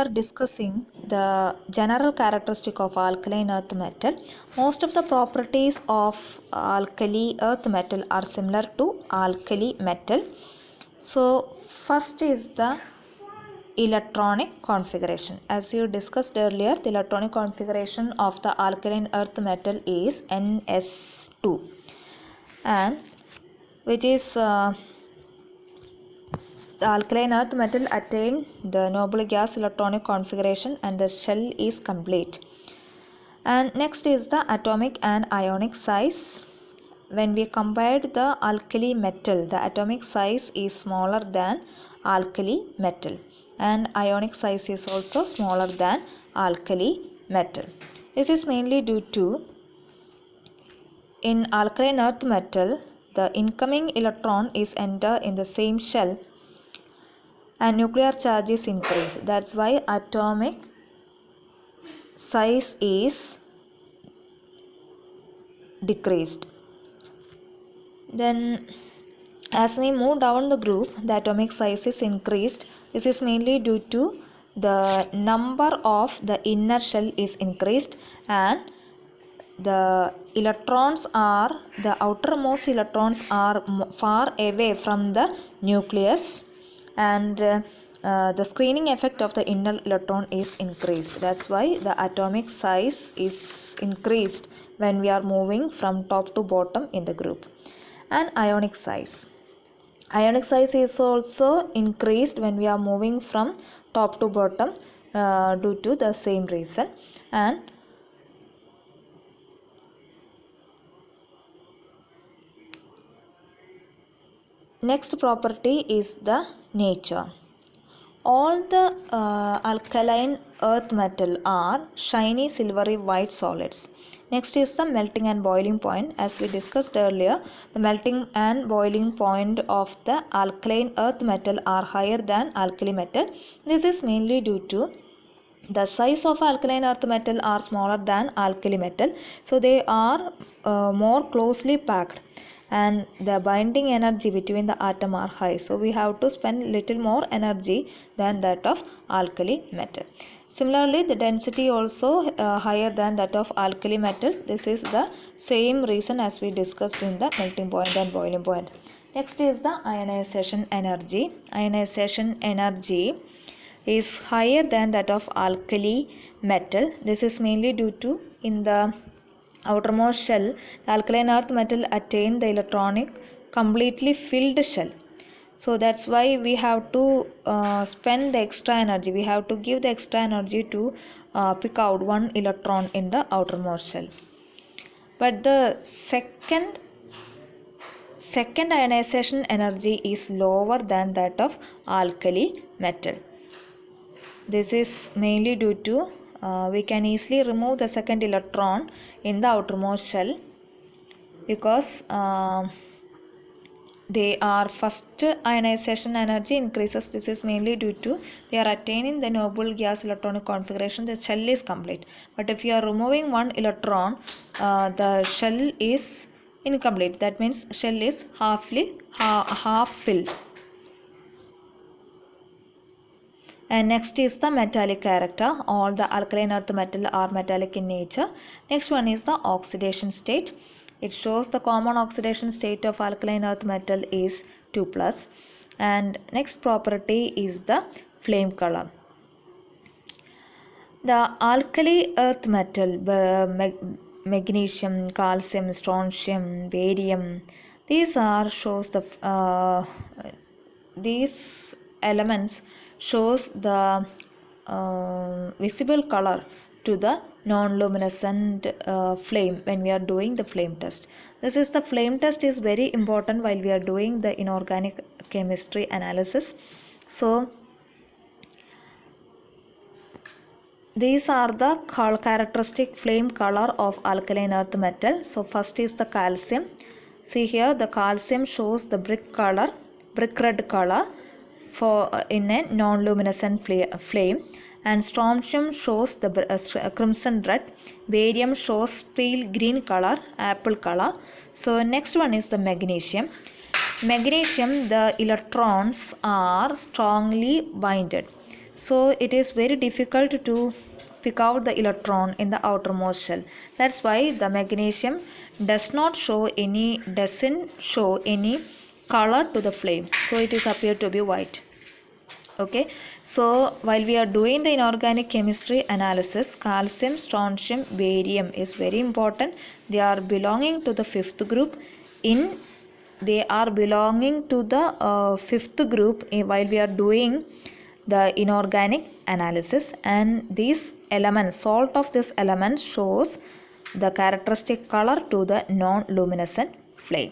are discussing the general characteristic of alkaline earth metal. Most of the properties of alkali earth metal are similar to alkali metal. So first is the electronic configuration. As you discussed earlier, the electronic configuration of the alkaline earth metal is Ns2, and which is the alkaline earth metal attain the noble gas electronic configuration and the shell is complete. And next is the atomic and ionic size. When we compared the alkali metal, the atomic size is smaller than alkali metal, and ionic size is also smaller than alkali metal. This is mainly due to, in alkaline earth metal, the incoming electron is enter in the same shell and nuclear charge is increased. That's why atomic size is decreased. Then as we move down the group, the atomic size is increased. This is mainly due to the number of the inner shell is increased, and the outermost electrons are far away from the nucleus, and the screening effect of the inner electron is increased. That's why the atomic size is increased when we are moving from top to bottom in the group. And ionic size is also increased when we are moving from top to bottom due to the same reason. And next property is the nature. All the alkaline earth metal are shiny silvery white solids. Next is the melting and boiling point. As we discussed earlier, the melting and boiling point of the alkaline earth metal are higher than alkali metal. This is mainly due to the size of alkaline earth metal are smaller than alkali metal, so they are more closely packed, and the binding energy between the atom are high, so we have to spend little more energy than that of alkali metal. Similarly, the density also higher than that of alkali metal. This is the same reason as we discussed in the melting point and boiling point. Next is the ionization energy. Ionization energy is higher than that of alkali metal. This is mainly due to, in the outermost shell, the alkaline earth metal attain the electronic completely filled shell. So that's why we have to spend the extra energy. We have to give the extra energy to pick out one electron in the outermost shell. But the second ionization energy is lower than that of alkali metal. This is mainly due to we can easily remove the second electron in the outermost shell, because they are first ionization energy increases. This is mainly due to they are attaining the noble gas electronic configuration. The shell is complete. But if you are removing one electron, the shell is incomplete. That means shell is half filled. And next is the metallic character. All the alkaline earth metal are metallic in nature. Next one is the oxidation state. It shows the common oxidation state of alkaline earth metal is 2+. And next property is the flame color. The alkali earth metal, magnesium, calcium, strontium, barium, these elements shows the visible color to the non-luminescent flame when we are doing the flame test. This is the flame test is very important while we are doing the inorganic chemistry analysis. So these are the characteristic flame color of alkaline earth metal. So first is the calcium. See here, the calcium shows the brick red color for in a non-luminescent flame, and strontium shows the crimson red, barium shows pale green color, apple color. So next one is the magnesium. The electrons are strongly binded. So it is very difficult to pick out the electron in the outermost shell. That's why the magnesium doesn't show any color to the flame, so it is appeared to be white. Okay, so while we are doing the inorganic chemistry analysis, calcium, strontium, barium is very important. They are belonging to the fifth group while we are doing the inorganic analysis, and these elements, salt of this element shows the characteristic color to the non-luminescent flame.